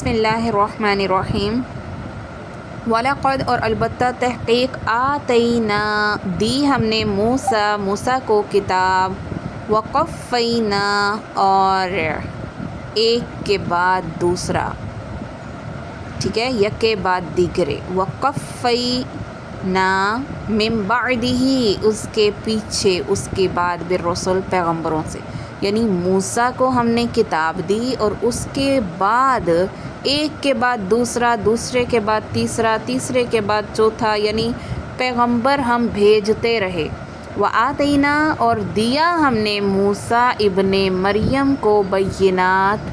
بسم اللہ الرحمن الرحیم۔ وَلَقَدْ اور البتہ تحقیق آتینا دی ہم نے موسیٰ کو کتاب، وقفینا اور ایک کے بعد دوسرا، ٹھیک ہے، یک کے بعد دیگرے، وقفینا من بعدہ اس کے پیچھے، اس کے بعد بالرسل پیغمبروں سے، یعنی موسیٰ کو ہم نے کتاب دی اور اس کے بعد ایک کے بعد دوسرا، دوسرے کے بعد تیسرا، تیسرے کے بعد چوتھا، یعنی پیغمبر ہم بھیجتے رہے۔ وآتینا اور دیا ہم نے موسیٰ ابن مریم کو بینات،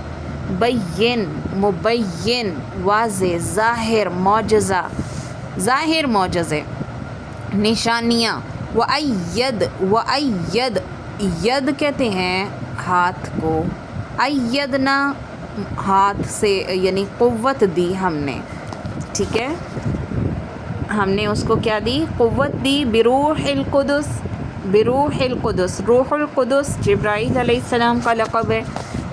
بین مبین واضح ظاہر معجزہ، ظاہر معجزے، نشانیاں، وَأَيَّد ید کہتے ہیں ہاتھ کو، ایدنا ہاتھ سے یعنی قوت دی ہم نے، ٹھیک ہے، ہم نے اس کو کیا دی؟ قوت دی، بروح القدس، بروح القدس، روح القدس جبرائیل علیہ السلام کا لقب ہے،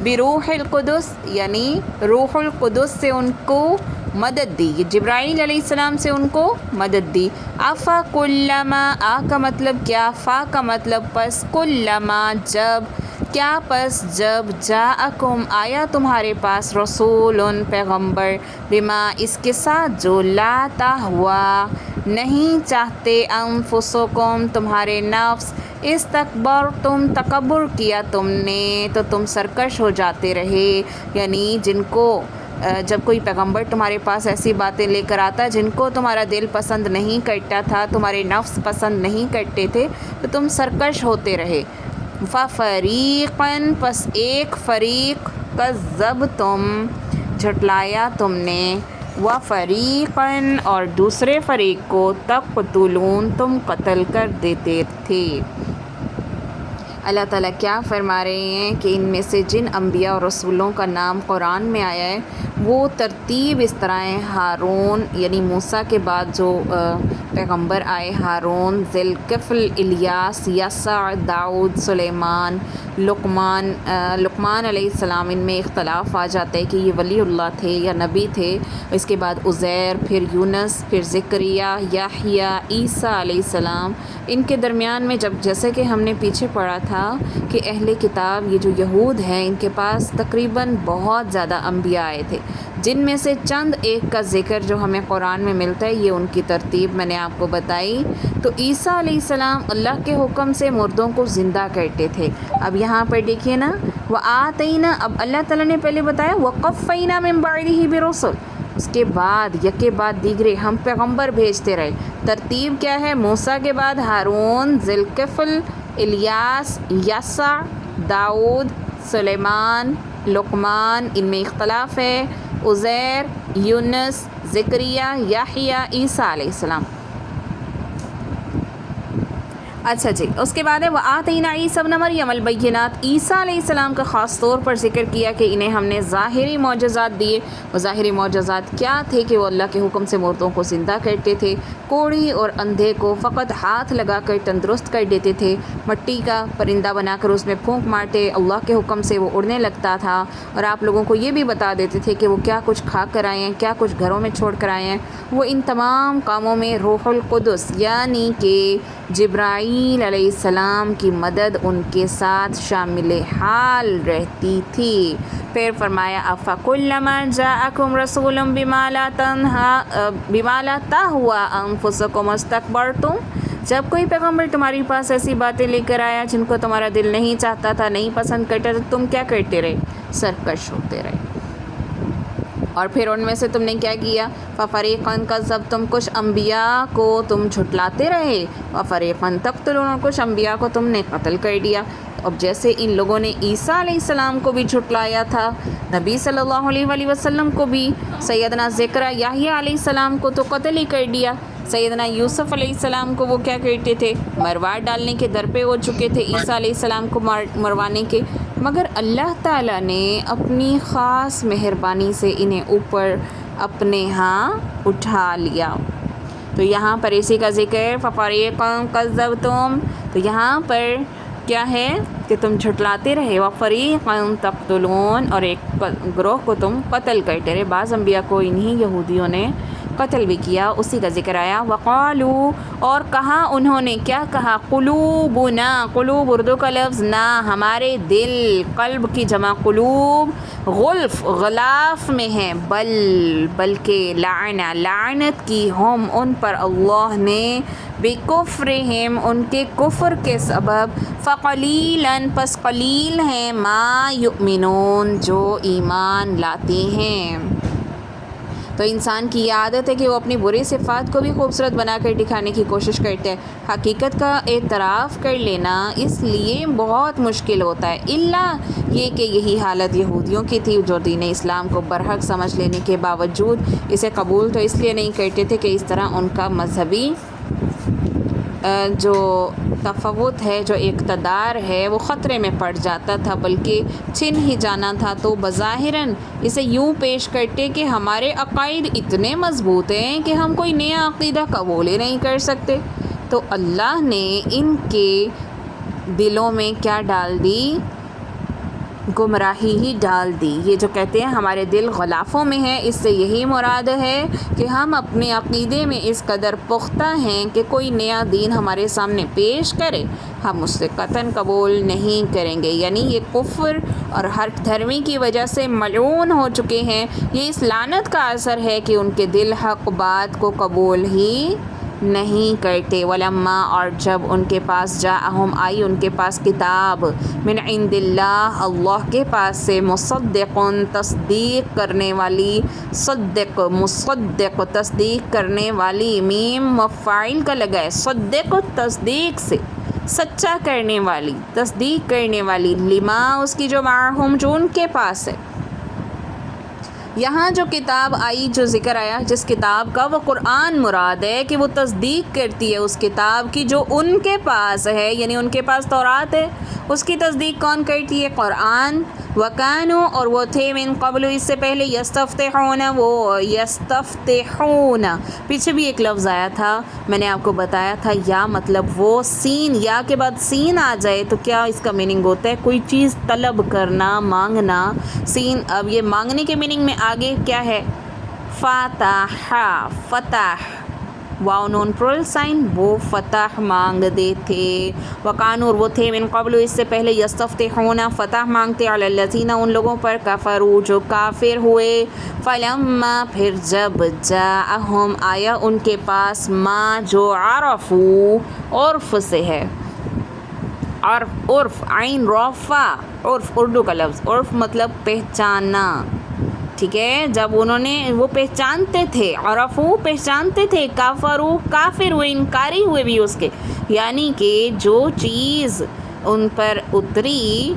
بروح القدس یعنی روح القدس سے ان کو مدد دی، جبرائیل علیہ السلام سے ان کو مدد دی۔ افا کلما، آ کا مطلب کیا، فا کا مطلب پس، کلما جب، کیا پس جب، جاءکم آیا تمہارے پاس، رسول پیغمبر، بما اس کے ساتھ جو، لا تہوا نہیں چاہتے، انفسکم تمہارے نفس، استکبرتم تکبر کیا تم نے تو تم سرکش ہو جاتے رہے، یعنی جن کو جب کوئی پیغمبر تمہارے پاس ایسی باتیں لے کر آتا جن کو تمہارا دل پسند نہیں کرتا تھا، تمہارے نفس پسند نہیں کرتے تھے، تو تم سرکش ہوتے رہے۔ فَفَرِيقًا پس ایک فریق، کذبتم جھٹلایا تم نے، وَفَرِيقًا اور دوسرے فریق کو، تقتلون تم قتل کر دیتے تھے۔ اللہ تعالیٰ کیا فرما رہے ہیں کہ ان میں سے جن انبیاء اور رسولوں کا نام قرآن میں آیا ہے وہ ترتیب اس طرح ہے، ہارون یعنی موسیٰ کے بعد جو پیغمبر آئے، ہارون، ذوالکفل، الیاس، یسع، داؤد، سلیمان، لقمان علیہ السلام۔ ان میں اختلاف آ جاتا ہے کہ یہ ولی اللہ تھے یا نبی تھے۔ اس کے بعد عزیر، پھر یونس، پھر زکریا، یحییٰ، عیسیٰ علیہ السلام۔ ان کے درمیان میں جیسے کہ ہم نے پیچھے پڑھا تھا کہ اہل کتاب یہ جو یہود ہیں ان کے پاس تقریباً بہت زیادہ انبیاء آئے تھے، جن میں سے چند ایک کا ذکر جو ہمیں قرآن میں ملتا ہے، یہ ان کی ترتیب میں نے آپ کو بتائی۔ تو عیسیٰ علیہ السلام اللہ کے حکم سے مردوں کو زندہ کرتے تھے۔ اب یہاں پر دیکھیے نا، وآتینا، اب اللہ تعالیٰ نے پہلے بتایا وقفینا من بعدہ برسل، اس کے بعد یک کے بعد دیگرے ہم پیغمبر بھیجتے رہے۔ ترتیب کیا ہے؟ موسیٰ کے بعد ہارون، ذوالکفل، الیاس، یسع، داؤد، سلیمان، لقمان، ان میں اختلاف ہے، عزیر، یونس، زکریا، یحییٰ، عیسیٰ علیہ السلام۔ اچھا جی، اس کے بعد ہے وآتینا عیسیٰ ابن مریم البینات، عیسیٰ علیہ السلام کا خاص طور پر ذکر کیا کہ انہیں ہم نے ظاہری معجزات دیے۔ وہ ظاہری معجزات کیا تھے کہ وہ اللہ کے حکم سے مردوں کو زندہ کرتے تھے، کوڑھی اور اندھے کو فقط ہاتھ لگا کر تندرست کر دیتے تھے، مٹی کا پرندہ بنا کر اس میں پھونک مارتے، اللہ کے حکم سے وہ اڑنے لگتا تھا، اور آپ لوگوں کو یہ بھی بتا دیتے تھے کہ وہ کیا کچھ کھا کر آئے ہیں، کیا کچھ گھروں میں چھوڑ کر آئے ہیں۔ وہ ان تمام کاموں میں روح القدس یعنی کہ جبرائیل علیہ السلام کی مدد ان کے ساتھ شامل حال رہتی تھی۔ پھر فرمایا افکلما جاءکم رسول بما لا تہوی انفسکم استکبرتم، جب کوئی پیغمبر تمہاری پاس ایسی باتیں لے کر آیا جن کو تمہارا دل نہیں چاہتا تھا، نہیں پسند کرتا تھا، تم کیا کرتے رہے؟ سرکش ہوتے رہے۔ اور پھر ان میں سے تم نے کیا کیا؟ فَفَرِيقًا كَذَّبْتُمْ، کچھ انبیاء کو تم جھٹلاتے رہے، وَفَرِيقًا تَقْتُلُونَ، کچھ انبیاء کو تم نے قتل کر دیا۔ اب جیسے ان لوگوں نے عیسیٰ علیہ السلام کو بھی جھٹلایا تھا، نبی صلی اللہ علیہ وآلہ وسلم کو بھی، سیدنا زکریا، یحییٰ علیہ السلام کو تو قتل ہی کر دیا، سیدنا یوسف علیہ السلام کو وہ کیا کرتے تھے؟ مروا ڈالنے کے در پہ ہو چکے تھے عیسیٰ علیہ السلام کو مروانے کے، مگر اللہ تعالیٰ نے اپنی خاص مہربانی سے انہیں اوپر اپنے ہاں اٹھا لیا۔ تو یہاں پر اسی کا ذکر فَفَرِيقًا كَذَّبْتُمْ، تو یہاں پر کیا ہے؟ کہ تم جھٹلاتے رہے، وَفَرِيقًا تَقْتُلُونَ اور ایک گروہ کو تم قتل کرتے رہے۔ بعض انبیاء کو انہی یہودیوں نے قتل بھی کیا، اسی کا ذکر آیا۔ وَقَالُوا اور کہا انہوں نے، کیا کہا؟ قُلُوبُنَا، قلوب اردو کا لفظ نا، ہمارے دل، قلب کی جمع قلوب غلف غلاف میں ہیں، بلکہ لعنہ لعنت کی ہم ان پر اللہ نے بکفرہم ان کے کفر کے سبب، فقلیلاً پس قلیل ہیں، ما یؤمنون جو ایمان لاتے ہیں۔ تو انسان کی یہ عادت ہے کہ وہ اپنی بری صفات کو بھی خوبصورت بنا کر دکھانے کی کوشش کرتے ہیں۔ حقیقت کا اعتراف کر لینا اس لیے بہت مشکل ہوتا ہے، الا یہ کہ یہی حالت یہودیوں کی تھی جو دین اسلام کو برحق سمجھ لینے کے باوجود اسے قبول تو اس لیے نہیں کرتے تھے کہ اس طرح ان کا مذہبی جو تفاوت ہے، جو اقتدار ہے، وہ خطرے میں پڑ جاتا تھا، بلکہ چھن ہی جانا تھا۔ تو بظاہراً اسے یوں پیش کرتے کہ ہمارے عقائد اتنے مضبوط ہیں کہ ہم کوئی نیا عقیدہ قبول ہی نہیں کر سکتے۔ تو اللہ نے ان کے دلوں میں کیا ڈال دی؟ گمراہی ہی ڈال دی۔ یہ جو کہتے ہیں ہمارے دل غلافوں میں ہیں، اس سے یہی مراد ہے کہ ہم اپنے عقیدے میں اس قدر پختہ ہیں کہ کوئی نیا دین ہمارے سامنے پیش کرے ہم اس سے قطعاً قبول نہیں کریں گے۔ یعنی یہ کفر اور ہر دھرمی کی وجہ سے ملعون ہو چکے ہیں۔ یہ اس لعنت کا اثر ہے کہ ان کے دل حق بات کو قبول ہی نہیں کرتے۔ ولما اور جب ان کے پاس جاءہم آئی ان کے پاس کتاب، من عند اللہ اللہ کے پاس سے، مصدق تصدیق کرنے والی، صدق مصدق تصدیق کرنے والی، میم مفاعل کا لگا ہے، صدق تصدیق سے، سچا کرنے والی، تصدیق کرنے والی، لما اس کی جو معہم جو ان کے پاس ہے۔ یہاں جو کتاب آئی، جو ذکر آیا، جس کتاب کا، وہ قرآن مراد ہے کہ وہ تصدیق کرتی ہے اس کتاب کی جو ان کے پاس ہے، یعنی ان کے پاس تورات ہے، اس کی تصدیق کون کرتی ہے؟ قرآن۔ وَكَانُوا اور وہ تھے، من قبل اس سے پہلے، یستفتحون وہ یستفتحون، پیچھے بھی ایک لفظ آیا تھا، میں نے آپ کو بتایا تھا، یا مطلب وہ سین، یا کے بعد سین آ جائے تو کیا اس کا میننگ ہوتا ہے؟ کوئی چیز طلب کرنا، مانگنا، سین۔ اب یہ مانگنے کے میننگ میں آگے کیا ہے؟ فتح، فتح، واو نون پرل سائن، وہ فتح مانگتے تھے۔ وَقَانُوا اور وہ تھے، من قبل اس سے پہلے، یستفتحون فتح مانگتے، علی الذین ان لوگوں پر، کفروا جو کافر ہوئے، فلما پھر جب، جاءہم آیا ان کے پاس، ما جو عرفوا عرف سے ہے، عرف عین رفع، عرف اردو کا لفظ، عرف مطلب پہچانا، ٹھیک ہے؟ جب انہوں نے وہ پہچانتے تھے، عرفو پہچانتے تھے، کافرو کافر ہوئے، انکاری ہوئے بھی اس کے، یعنی کہ جو چیز ان پر اتری،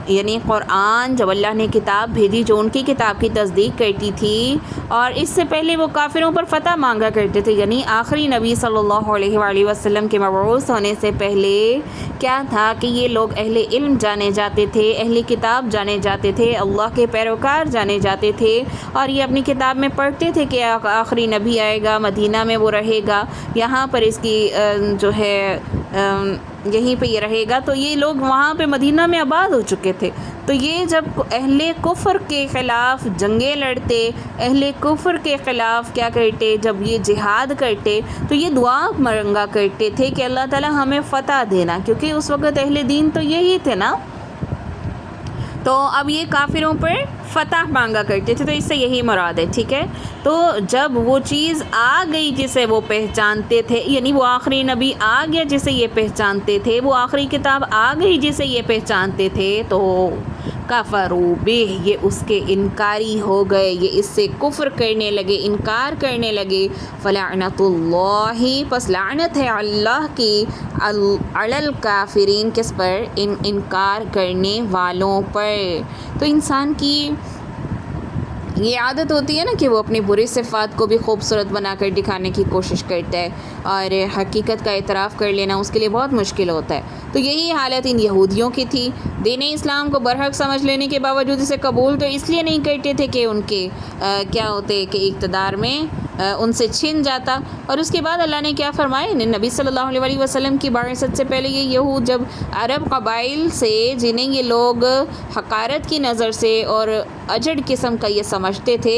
یعنی قرآن، جب اللہ نے کتاب بھیجی جو ان کی کتاب کی تصدیق کرتی تھی، اور اس سے پہلے وہ کافروں پر فتح مانگا کرتے تھے، یعنی آخری نبی صلی اللہ علیہ وآلہ وسلم کے مبعوث ہونے سے پہلے کیا تھا کہ یہ لوگ اہل علم جانے جاتے تھے، اہل کتاب جانے جاتے تھے، اللہ کے پیروکار جانے جاتے تھے، اور یہ اپنی کتاب میں پڑھتے تھے کہ آخری نبی آئے گا، مدینہ میں وہ رہے گا، یہاں پر اس کی جو ہے یہیں پہ یہ رہے گا، تو یہ لوگ وہاں پہ مدینہ میں آباد ہو چکے تھے۔ تو یہ جب اہل کفر کے خلاف جنگیں لڑتے، اہل کفر کے خلاف کیا کرتے، جب یہ جہاد کرتے تو یہ دعا مانگا کرتے تھے کہ اللہ تعالی ہمیں فتح دینا، کیونکہ اس وقت اہل دین تو یہی تھے نا۔ تو اب یہ کافروں پر فتح مانگا کرتے تھے، تو اس سے یہی مراد ہے، ٹھیک ہے؟ تو جب وہ چیز آ گئی جسے وہ پہچانتے تھے، یعنی وہ آخری نبی آ گیا جسے یہ پہچانتے تھے، وہ آخری کتاب آ گئی جسے یہ پہچانتے تھے، تو کفروا بہ یہ اس کے انکاری ہو گئے، یہ اس سے کفر کرنے لگے، انکار کرنے لگے۔ فلعنت اللہ پس لعنت ہے اللہ کی، علی الکافرین کس پر؟ انکار کرنے والوں پر۔ تو انسان کی یہ عادت ہوتی ہے نا کہ وہ اپنی بری صفات کو بھی خوبصورت بنا کر دکھانے کی کوشش کرتا ہے، اور حقیقت کا اعتراف کر لینا اس کے لیے بہت مشکل ہوتا ہے۔ تو یہی حالت ان یہودیوں کی تھی، دین اسلام کو برحق سمجھ لینے کے باوجود اسے قبول تو اس لیے نہیں کرتے تھے کہ ان کے کیا ہوتے کہ اقتدار میں ان سے چھن جاتا۔ اور اس کے بعد اللہ نے کیا فرمایا، نبی صلی اللہ علیہ وسلم کی بعثت سے پہلے یہ یہود جب عرب قبائل سے جنہیں یہ لوگ حقارت کی نظر سے اور اجڑ قسم کا یہ سمجھتے تھے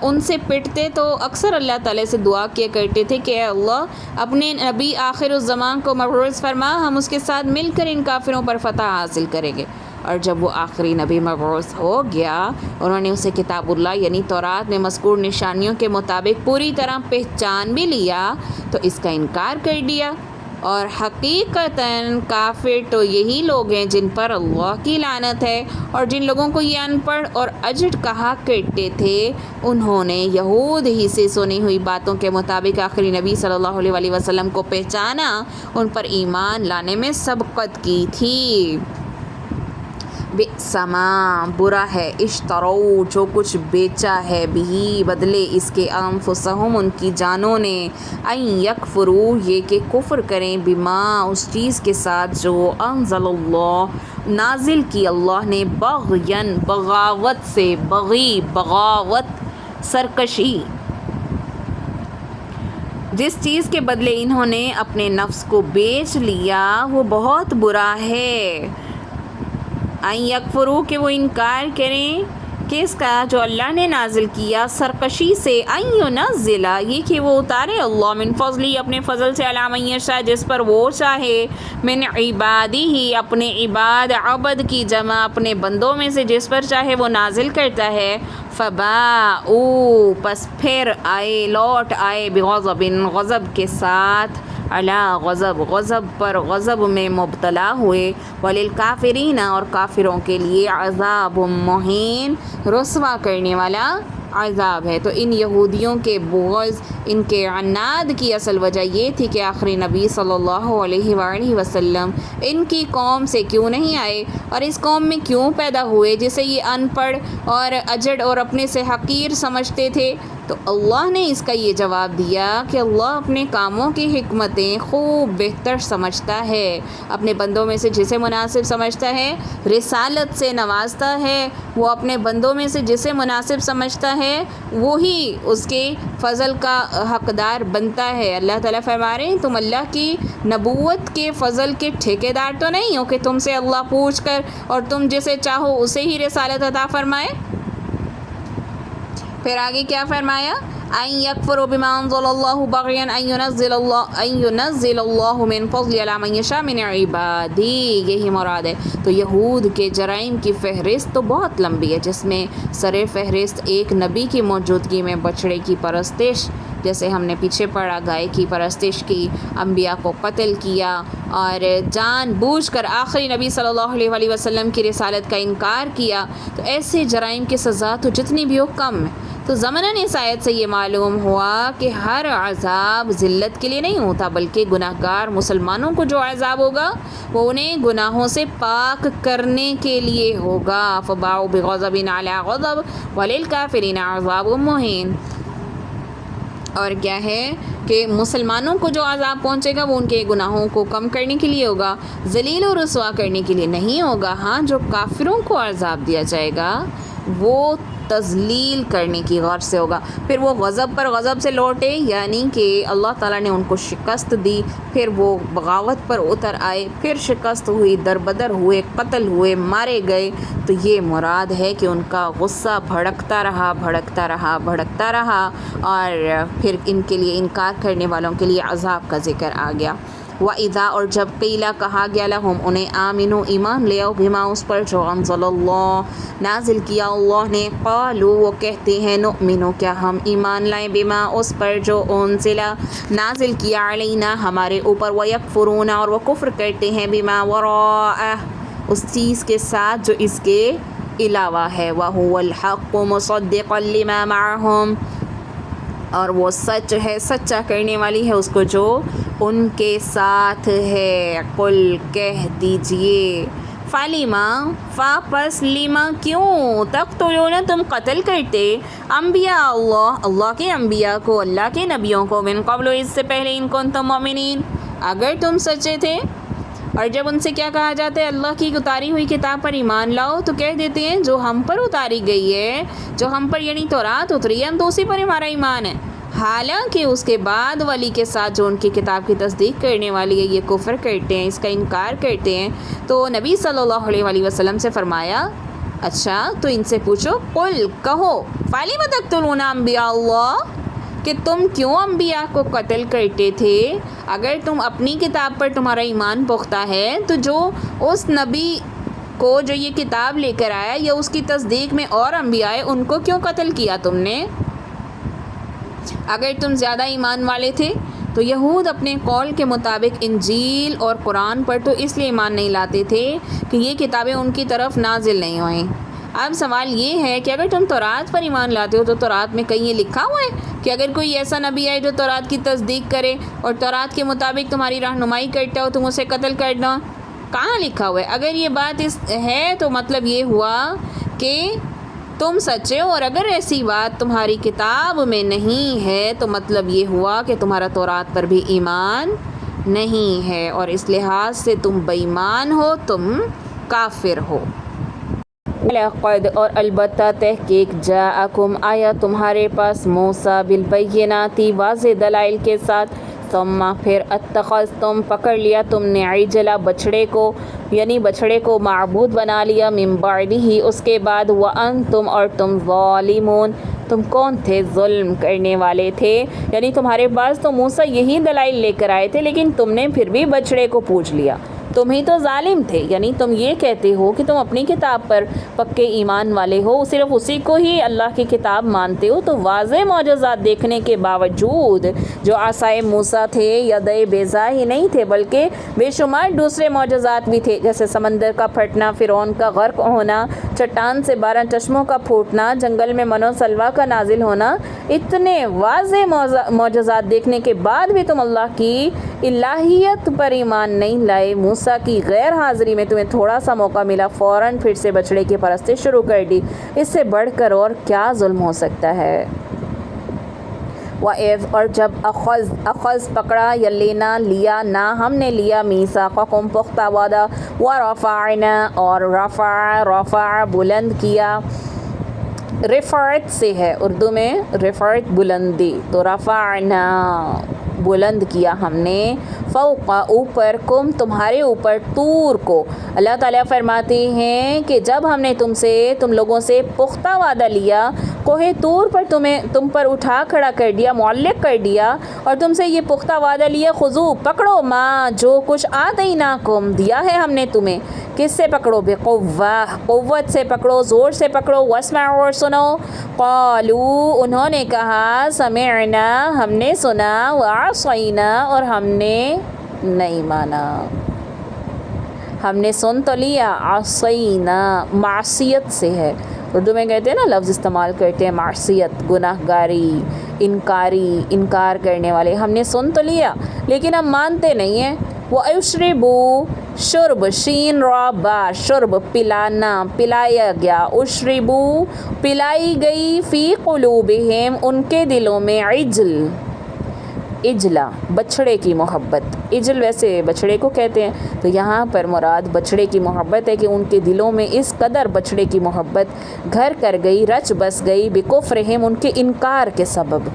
ان سے پٹتے تو اکثر اللہ تعالیٰ سے دعا کیا کرتے تھے کہ اے اللہ اپنے نبی آخر الزمان کو مبعوث فرما، ہم اس کے ساتھ مل کر ان کافروں پر فتح حاصل کریں گے۔ اور جب وہ آخری نبی مبعوث ہو گیا، انہوں نے اسے کتاب اللہ یعنی تورات میں مذکور نشانیوں کے مطابق پوری طرح پہچان بھی لیا تو اس کا انکار کر دیا۔ اور حقیقتاً کافر تو یہی لوگ ہیں جن پر اللہ کی لعنت ہے، اور جن لوگوں کو یہ ان پڑھ اور اجڑ کہا کرتے تھے انہوں نے یہود ہی سے سنی ہوئی باتوں کے مطابق آخری نبی صلی اللہ علیہ وسلم کو پہچانا، ان پر ایمان لانے میں سبقت کی تھی۔ بئس ما برا ہے، اشتروا جو کچھ بیچا ہے، بھی بدلے اس کے، انفسہم ان کی جانوں نے، ان یکفروا یہ کہ کفر کریں، بما اس چیز کے ساتھ جو انزل اللہ نازل کی اللہ نے، بغین بغاوت سے، بغی بغاوت سرکشی، جس چیز کے بدلے انہوں نے اپنے نفس کو بیچ لیا وہ بہت برا ہے۔ ان یکفروا کہ وہ انکار کریں کس کا، جو اللہ نے نازل کیا، سرکشی سے، ان ینزل یہ کہ وہ اتارے اللہ من فضلی اپنے فضل سے، علی من یشاء جس پر وہ چاہے، من عبادہ اپنے عباد، عبد کی جمع اپنے بندوں میں سے جس پر چاہے وہ نازل کرتا ہے، فباؤ پس پھر آئے لوٹ آئے، بغضب غضب کے ساتھ، علی غضب غضب پر غضب میں مبتلا ہوئے، وللکافرین اور کافروں کے لیے عذاب مہین رسوا کرنے والا عذاب ہے۔ تو ان یہودیوں کے بغض، ان کے عناد کی اصل وجہ یہ تھی کہ آخری نبی صلی اللہ علیہ وآلہ وسلم ان کی قوم سے کیوں نہیں آئے، اور اس قوم میں کیوں پیدا ہوئے جسے یہ ان پڑھ اور اجڑ اور اپنے سے حقیر سمجھتے تھے۔ تو اللہ نے اس کا یہ جواب دیا کہ اللہ اپنے کاموں کی حکمتیں خوب بہتر سمجھتا ہے، اپنے بندوں میں سے جسے مناسب سمجھتا ہے رسالت سے نوازتا ہے، وہ اپنے بندوں میں سے جسے مناسب سمجھتا ہے وہی اس کے فضل کا حقدار بنتا ہے۔ اللہ تعالیٰ فرما رہے ہیں تم اللہ کی نبوت کے فضل کے ٹھیکیدار تو نہیں ہو کہ تم سے اللہ پوچھ کر اور تم جسے چاہو اسے ہی رسالت عطا فرمائے۔ پھر آگے کیا فرمایا، ان یکفروا بما انزل اللہ بغیا ان ینزل اللہ من فضل علی من یشاء من عبادی، یہی مراد ہے۔ تو یہود کے جرائم کی فہرست تو بہت لمبی ہے، جس میں سر فہرست ایک نبی کی موجودگی میں بچڑے کی پرستش، جیسے ہم نے پیچھے پڑھا، گائے کی پرستش کی، انبیاء کو قتل کیا، اور جان بوجھ کر آخری نبی صلی اللہ علیہ وسلم کی رسالت کا انکار کیا۔ تو ایسے جرائم کی سزا تو جتنی بھی ہو کم ہے۔ تو ضمناً اس آیت سے یہ معلوم ہوا کہ ہر عذاب ذلت کے لیے نہیں ہوتا، بلکہ گناہ گار مسلمانوں کو جو عذاب ہوگا وہ انہیں گناہوں سے پاک کرنے کے لیے ہوگا۔ فباؤ بغضب علی غضب وللکافرین عذاب مہین۔ اور کیا ہے کہ مسلمانوں کو جو عذاب پہنچے گا وہ ان کے گناہوں کو کم کرنے کے لیے ہوگا، ذلیل و رسوا کرنے کے لیے نہیں ہوگا۔ ہاں جو کافروں کو عذاب دیا جائے گا وہ تذلیل کرنے کی غرض سے ہوگا، پھر وہ غضب پر غضب سے لوٹے، یعنی کہ اللہ تعالیٰ نے ان کو شکست دی، پھر وہ بغاوت پر اتر آئے، پھر شکست ہوئی، دربدر ہوئے، قتل ہوئے، مارے گئے۔ تو یہ مراد ہے کہ ان کا غصہ بھڑکتا رہا بھڑکتا رہا بھڑکتا رہا، اور پھر ان کے لیے انکار کرنے والوں کے لیے عذاب کا ذکر آ گیا۔ وَإِذَا اور جب قیلا کہا گیا لہم انہیں، آمنو ایمان لے آؤ، بما اس پر جو انزل اللہ نازل کیا اللہ نے، قالو وہ کہتے ہیں، نؤمنو کیا ہم ایمان لائیں، بما اس پر جو انزل نازل کیا علینا ہمارے اوپر، ویکفرون اور وہ کفر کرتے ہیں، بما وراءہ اس چیز کے ساتھ جو اس کے علاوہ ہے، وَهُوَ الْحَقُّ مُصَدِّقًا لِمَا مَعَهُمْ اور وہ سچ ہے، سچا کرنے والی ہے اس کو جو ان کے ساتھ ہے۔ قل کہہ دیجئے، فَلِمَا پس لِمَا کیوں، تقتلون تم قتل کرتے، انبیاء اللہ اللہ کے انبیاء کو، اللہ کے نبیوں کو، من قبل اس سے پہلے، ان کنتم مؤمنین اگر تم سچے تھے۔ اور جب ان سے کیا کہا جاتا ہے اللہ کی اتاری ہوئی کتاب پر ایمان لاؤ، تو کہہ دیتے ہیں جو ہم پر اتاری گئی ہے، جو ہم پر یعنی تورات اتری ہے، ہم تو اسی پر ہمارا ایمان ہے، حالانکہ اس کے بعد والی کے ساتھ جو ان کی کتاب کی تصدیق کرنے والی ہے یہ کفر کرتے ہیں، اس کا انکار کرتے ہیں، تو نبی صلی اللہ علیہ وآلہ وسلم سے فرمایا اچھا تو ان سے پوچھو، قل کہو فَلِمَ تَقْتُلُونَ انبیاء اللہ، کہ تم کیوں انبیاء کو قتل کرتے تھے؟ اگر تم اپنی کتاب پر تمہارا ایمان پختہ ہے تو جو اس نبی کو جو یہ کتاب لے کر آیا یا اس کی تصدیق میں اور انبیاء ان کو کیوں قتل کیا تم نے؟ اگر تم زیادہ ایمان والے تھے تو یہود اپنے قول کے مطابق انجیل اور قرآن پر تو اس لیے ایمان نہیں لاتے تھے کہ یہ کتابیں ان کی طرف نازل نہیں ہوئیں۔ اب سوال یہ ہے کہ اگر تم تورات پر ایمان لاتے ہو تو تورات میں کہیں یہ لکھا ہوا ہے کہ اگر کوئی ایسا نبی آئے جو تورات کی تصدیق کرے اور تورات کے مطابق تمہاری رہنمائی کرتا ہو تم اسے قتل کر دو؟ کہاں لکھا ہوا ہے؟ اگر یہ بات ہے تو مطلب یہ ہوا کہ تم سچے ہو، اور اگر ایسی بات تمہاری کتاب میں نہیں ہے تو مطلب یہ ہوا کہ تمہارا تورات پر بھی ایمان نہیں ہے، اور اس لحاظ سے تم بے ایمان ہو، تم کافر ہو۔ لقد اور البتہ تحقیق جاءکم آیا تمہارے پاس موسیٰ بالبینات واضح دلائل کے ساتھ، ثم پھر اتخذتم پکڑ لیا تم نے عجلا بچڑے کو، یعنی بچڑے کو معبود بنا لیا، من بعدہ اس کے بعد، وانتم اور تم ظالمون تم کون تھے؟ ظلم کرنے والے تھے، یعنی تمہارے پاس تو موسیٰ یہی دلائل لے کر آئے تھے لیکن تم نے پھر بھی بچڑے کو پوج لیا، تم ہی تو ظالم تھے۔ یعنی تم یہ کہتے ہو کہ تم اپنی کتاب پر پکے ایمان والے ہو، صرف اسی کو ہی اللہ کی کتاب مانتے ہو، تو واضح معجزات دیکھنے کے باوجود جو عصائے موسیٰ تھے یدے بیضا ہی نہیں تھے بلکہ بے شمار دوسرے معجزات بھی تھے، جیسے سمندر کا پھٹنا، فرعون کا غرق ہونا، چٹان سے 12 چشموں کا پھوٹنا، جنگل میں من و سلویٰ کا نازل ہونا، اتنے واضح معجزات دیکھنے کے بعد بھی تم اللہ کی الہیت پر ایمان نہیں لائے۔ موسیٰ کی غیر حاضری میں تمہیں تھوڑا سا موقع ملا، فوراً پھر سے بچڑے کی پرستش شروع کر دی، اس سے بڑھ کر اور کیا ظلم ہو سکتا ہے؟ وَإِذْ اور جب اخذ پکڑا یا لینا لیا نہ ہم نے لیا، میثاقکم پختہ وعدہ، وَرَفَعْنَا اور رفع بلند کیا، رفعت سے ہے اردو میں رفعت بلندی، تو رفعنا بلند کیا ہم نے، فوق اوپر، کم تمہارے اوپر، طور کو۔ اللہ تعالیٰ فرماتے ہیں کہ جب ہم نے تم لوگوں سے پختہ وعدہ لیا، کوہ طور پر تم پر اٹھا کھڑا کر دیا، معلق کر دیا، اور تم سے یہ پختہ وعدہ لیا، خذو پکڑو، ما جو کچھ آتیناکم دیا ہے ہم نے تمہیں، کس سے پکڑو؟ بقوہ قوت سے پکڑو، زور سے پکڑو، واسمعوا اور سنو، قالو انہوں نے کہا، سمعنا ہم نے سنا، وعصینا اور ہم نے نہیں مانا۔ ہم نے سن تو لیا، عصینا معصیت سے ہے، اردو میں کہتے ہیں نا لفظ استعمال کرتے ہیں معصیت، گناہ گاری، انکار کرنے والے، ہم نے سن تو لیا لیکن ہم مانتے نہیں ہیں۔ وَأُشْرِبُوا شرب، شین را با، شرب پلانا، پلایا گیا، اشربو پلائی گئی، فی قلوبہم ان کے دلوں میں، اجلا بچڑے کی محبت، اجل ویسے بچڑے کو کہتے ہیں، تو یہاں پر مراد بچڑے کی محبت ہے کہ ان کے دلوں میں اس قدر بچڑے کی محبت گھر کر گئی، رچ بس گئی، بکفرہم ان کے انکار کے سبب۔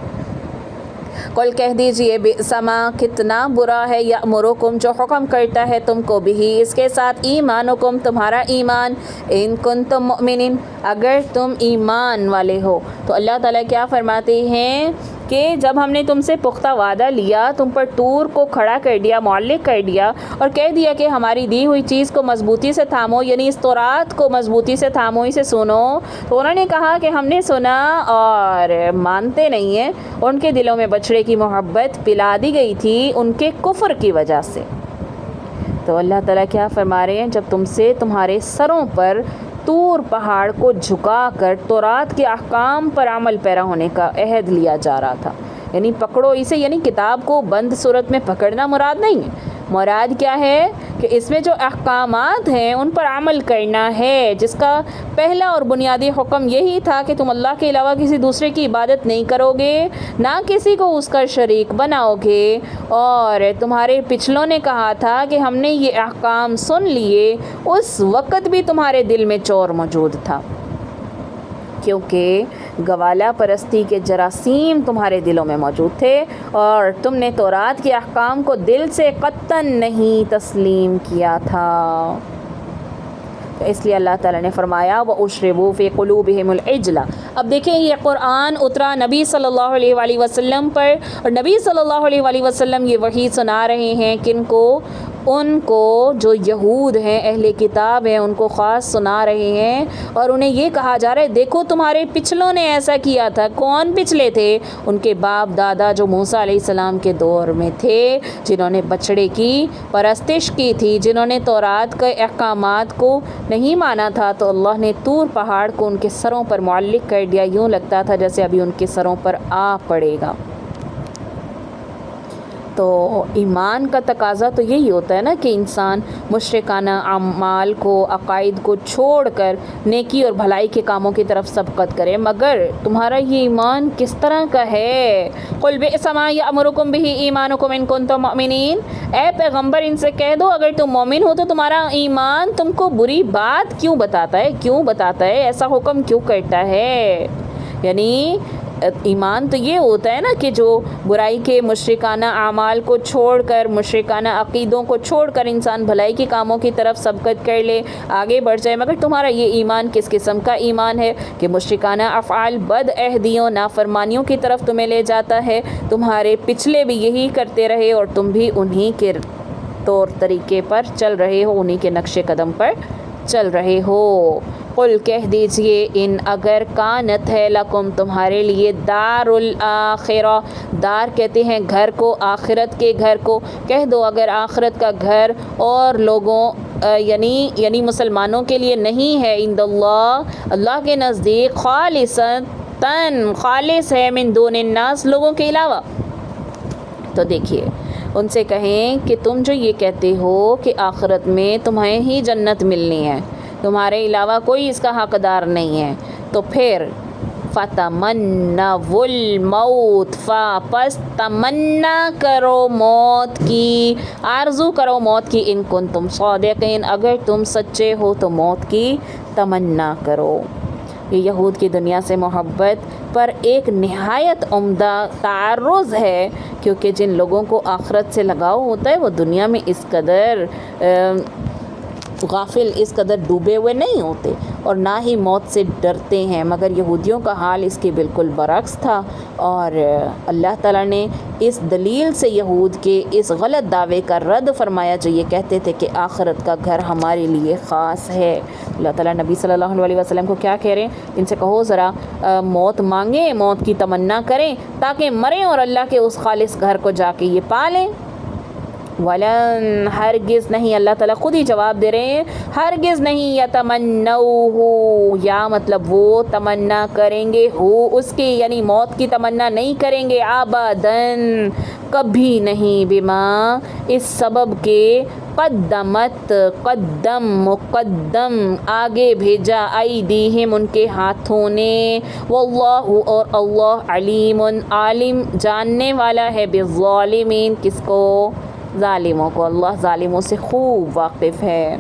قل کہہ دیجئے، بئس ما کتنا برا ہے، یأمرکم جو حکم کرتا ہے تم کو، بھی اس کے ساتھ، ایمانکم تمہارا ایمان، ان کنتم مؤمنین اگر تم ایمان والے ہو۔ تو اللہ تعالیٰ کیا فرماتے ہیں کہ جب ہم نے تم سے پختہ وعدہ لیا، تم پر طور کو کھڑا کر دیا، معلق کر دیا، اور کہہ دیا کہ ہماری دی ہوئی چیز کو مضبوطی سے تھامو، یعنی اس تورات کو مضبوطی سے تھامو، اسے سنو، تو انہوں نے کہا کہ ہم نے سنا اور مانتے نہیں ہیں، ان کے دلوں میں بچڑے کی محبت پلا دی گئی تھی ان کے کفر کی وجہ سے۔ تو اللہ تعالیٰ کیا فرما رہے ہیں، جب تم سے تمہارے سروں پر طور پہاڑ کو جھکا کر تورات کے احکام پر عمل پیرا ہونے کا عہد لیا جا رہا تھا، یعنی پکڑو اسے، یعنی کتاب کو بند صورت میں پکڑنا مراد نہیں ہے، مراد کیا ہے کہ اس میں جو احکامات ہیں ان پر عمل کرنا ہے، جس کا پہلا اور بنیادی حکم یہی تھا کہ تم اللہ کے علاوہ کسی دوسرے کی عبادت نہیں کرو گے، نہ کسی کو اس کا شریک بناؤ گے، اور تمہارے پچھلوں نے کہا تھا کہ ہم نے یہ احکام سن لیے، اس وقت بھی تمہارے دل میں چور موجود تھا، کیونکہ گوالا پرستی کے جراثیم تمہارے دلوں میں موجود تھے اور تم نے تورات کے احکام کو دل سے قطعاً نہیں تسلیم کیا تھا۔ اس لیے اللہ تعالیٰ نے فرمایا وَأُشْرِبُوا فِي قُلُوبِهِمُ الْعِجْلَ۔ اب دیکھیں یہ قرآن اترا نبی صلی اللہ علیہ وآلہ وسلم پر، اور نبی صلی اللہ علیہ وآلہ وسلم یہ وحی سنا رہے ہیں کن کو؟ ان کو جو یہود ہیں، اہل کتاب ہیں، ان کو خاص سنا رہے ہیں، اور انہیں یہ کہا جا رہا ہے دیکھو تمہارے پچھلوں نے ایسا کیا تھا۔ کون پچھلے تھے؟ ان کے باپ دادا جو موسیٰ علیہ السلام کے دور میں تھے، جنہوں نے بچڑے کی پرستش کی تھی، جنہوں نے تورات کے احکامات کو نہیں مانا تھا، تو اللہ نے طور پہاڑ کو ان کے سروں پر معلق کر دیا، یوں لگتا تھا جیسے ابھی ان کے سروں پر آ پڑے گا۔ تو ایمان کا تقاضا تو یہی ہوتا ہے نا کہ انسان مشرکانہ اعمال کو، عقائد کو چھوڑ کر نیکی اور بھلائی کے کاموں کی طرف سبقت کرے۔ مگر تمہارا یہ ایمان کس طرح کا ہے؟ قُلْ بِئْسَ مَا يَأْمُرُكُمْ بِهِ إِيمَانُكُمْ إِن كُنتُم مُؤْمِنِينَ۔ اے پیغمبر ان سے کہہ دو اگر تم مومن ہو تو تمہارا ایمان تم کو بری بات کیوں بتاتا ہے؟ کیوں بتاتا ہے؟ ایسا حکم کیوں کرتا ہے؟ یعنی ایمان تو یہ ہوتا ہے نا کہ جو برائی کے مشرکانہ اعمال کو چھوڑ کر، مشرکانہ عقیدوں کو چھوڑ کر انسان بھلائی کے کاموں کی طرف سبقت کر لے، آگے بڑھ جائے۔ مگر تمہارا یہ ایمان کس قسم کا ایمان ہے کہ مشرکانہ افعال، بد عہدیوں، نافرمانیوں کی طرف تمہیں لے جاتا ہے؟ تمہارے پچھلے بھی یہی کرتے رہے اور تم بھی انہی کے طور طریقے پر چل رہے ہو، انہی کے نقش قدم پر چل رہے ہو۔ قل کہہ دیجئے ان اگر کانت ہے لکم تمہارے لیے دار الآخرہ، دار کہتے ہیں گھر کو، آخرت کے گھر کو، کہہ دو اگر آخرت کا گھر اور لوگوں یعنی مسلمانوں کے لیے نہیں ہے، عند اللہ اللہ کے نزدیک، خالصتاً خالص ہے، من دون الناس لوگوں کے علاوہ، تو دیکھیے ان سے کہیں کہ تم جو یہ کہتے ہو کہ آخرت میں تمہیں ہی جنت ملنی ہے، تمہارے علاوہ کوئی اس کا حقدار نہیں ہے، تو پھر فَتَمَنَّوُا الْمَوْتَ، پس تمنا کرو موت کی، آرزو کرو موت کی، ان کنتم صادقین اگر تم سچے ہو تو موت کی تمنا کرو۔ یہ یہود کی دنیا سے محبت پر ایک نہایت عمدہ تعرض ہے، کیونکہ جن لوگوں کو آخرت سے لگاؤ ہوتا ہے وہ دنیا میں اس قدر غافل، اس قدر ڈوبے ہوئے نہیں ہوتے اور نہ ہی موت سے ڈرتے ہیں، مگر یہودیوں کا حال اس کے بالکل برعکس تھا، اور اللہ تعالیٰ نے اس دلیل سے یہود کے اس غلط دعوے کا رد فرمایا جو یہ کہتے تھے کہ آخرت کا گھر ہمارے لیے خاص ہے۔ اللہ تعالیٰ نبی صلی اللہ علیہ وسلم کو کیا کہہ رہے ہیں؟ ان سے کہو ذرا موت مانگیں، موت کی تمنا کریں تاکہ مریں اور اللہ کے اس خالص گھر کو جا کے یہ پالیں۔ وَلَن ہرگز نہیں، اللہ تعالیٰ خود ہی جواب دے رہے ہیں، ہرگز نہیں، یتمنوہ یا مطلب وہ تمنا کریں گے، ہو اس کی یعنی موت کی تمنا نہیں کریں گے، ابداً کبھی نہیں، بما اس سبب کے قدمت قدم مقدم آگے بھیجا، ایدیہم ان کے ہاتھوں نے، واللہ اور اللہ علیم عالم جاننے والا ہے، بالظالمین کس کو؟ ظالموں کو۔ اللہ ظالموں سے خوب واقف ہے،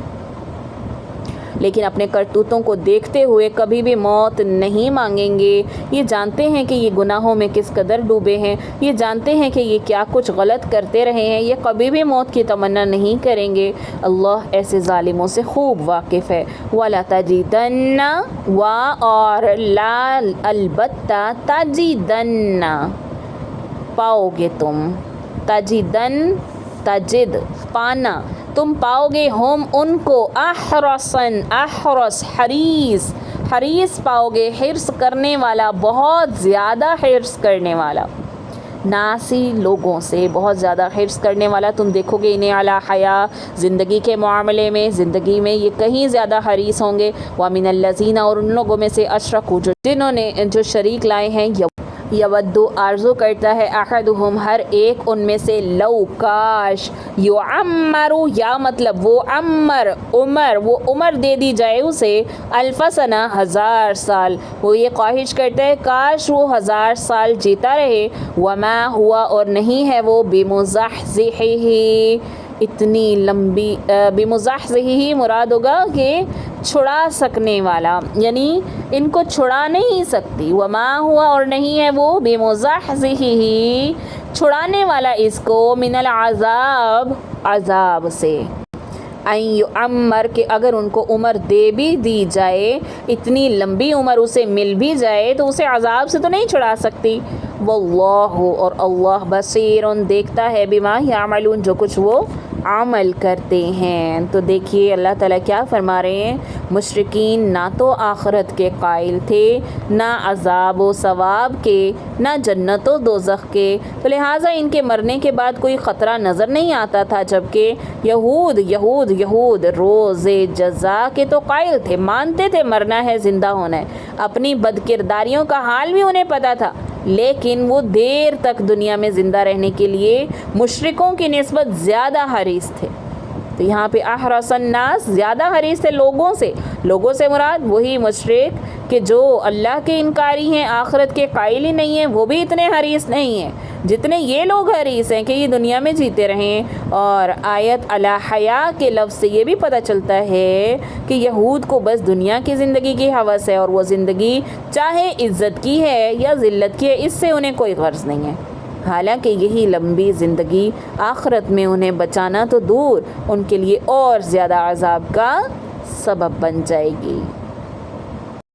لیکن اپنے کرتوتوں کو دیکھتے ہوئے کبھی بھی موت نہیں مانگیں گے۔ یہ جانتے ہیں کہ یہ گناہوں میں کس قدر ڈوبے ہیں، یہ جانتے ہیں کہ یہ کیا کچھ غلط کرتے رہے ہیں، یہ کبھی بھی موت کی تمنا نہیں کریں گے۔ اللہ ایسے ظالموں سے خوب واقف ہے۔ وَلَتَجِدَنَّ و اور لا البتہ تجدن پاؤ گے تم، تجدن تجد پانا، تم پاؤ گے ہم ان کو، احرسن احرس حریص، حریص پاؤ گے، حرص کرنے والا، بہت زیادہ حرص کرنے والا، ناسی لوگوں سے بہت زیادہ حرص کرنے والا تم دیکھو گے انہیں، علی حیا زندگی کے معاملے میں، زندگی میں یہ کہیں زیادہ حریص ہوں گے، وَمِنَ الَّذِينَ اور ان لوگوں میں سے اشرکوا جنہوں نے جو شریک لائے ہیں، یودو آرزو کرتا ہے، احدہم ہر ایک ان میں سے، لو کاش، یعمر یا مطلب وہ عمر دے دی جائے اسے، الف سنہ 1000 سال، وہ یہ خواہش کرتا ہے کاش وہ 1000 سال جیتا رہے، وما ہوا اور نہیں ہے وہ، بمزحزحہ اتنی لمبی بمزحزحہ مراد ہوگا کہ چھڑا سکنے والا، یعنی ان کو چھڑا نہیں سکتی. وما ہوا اور نہیں ہے وہ بمزحزحہ چھڑانے والا اس کو من العذاب عذاب سے. ان یعمر کہ اگر ان کو عمر دے بھی دی جائے، اتنی لمبی عمر اسے مل بھی جائے تو اسے عذاب سے تو نہیں چھڑا سکتی. واللہ اور اللہ بصیر دیکھتا ہے بما یعملون جو کچھ وہ عمل کرتے ہیں. تو دیکھیے اللہ تعالیٰ کیا فرما رہے ہیں، مشرکین نہ تو آخرت کے قائل تھے، نہ عذاب و ثواب کے، نہ جنت و دوزخ کے، تو لہٰذا ان کے مرنے کے بعد کوئی خطرہ نظر نہیں آتا تھا. جبکہ یہود روز جزا کے تو قائل تھے، مانتے تھے مرنا ہے، زندہ ہونا ہے، اپنی بدکرداریوں کا حال بھی انہیں پتہ تھا، لیکن وہ دیر تک دنیا میں زندہ رہنے کے لیے مشرکوں کی نسبت زیادہ حریص تھے. تو یہاں پہ احرص الناس زیادہ حریص تھے لوگوں سے مراد وہی مشرک کہ جو اللہ کے انکاری ہیں، آخرت کے قائل ہی نہیں ہیں، وہ بھی اتنے حریص نہیں ہیں جتنے یہ لوگ حریص ہیں کہ یہ دنیا میں جیتے رہیں. اور آیت علی حیا کے لفظ سے یہ بھی پتہ چلتا ہے کہ یہود کو بس دنیا کی زندگی کی ہوس ہے، اور وہ زندگی چاہے عزت کی ہے یا ذلت کی ہے، اس سے انہیں کوئی غرض نہیں ہے. حالانکہ یہی لمبی زندگی آخرت میں انہیں بچانا تو دور، ان کے لیے اور زیادہ عذاب کا سبب بن جائے گی.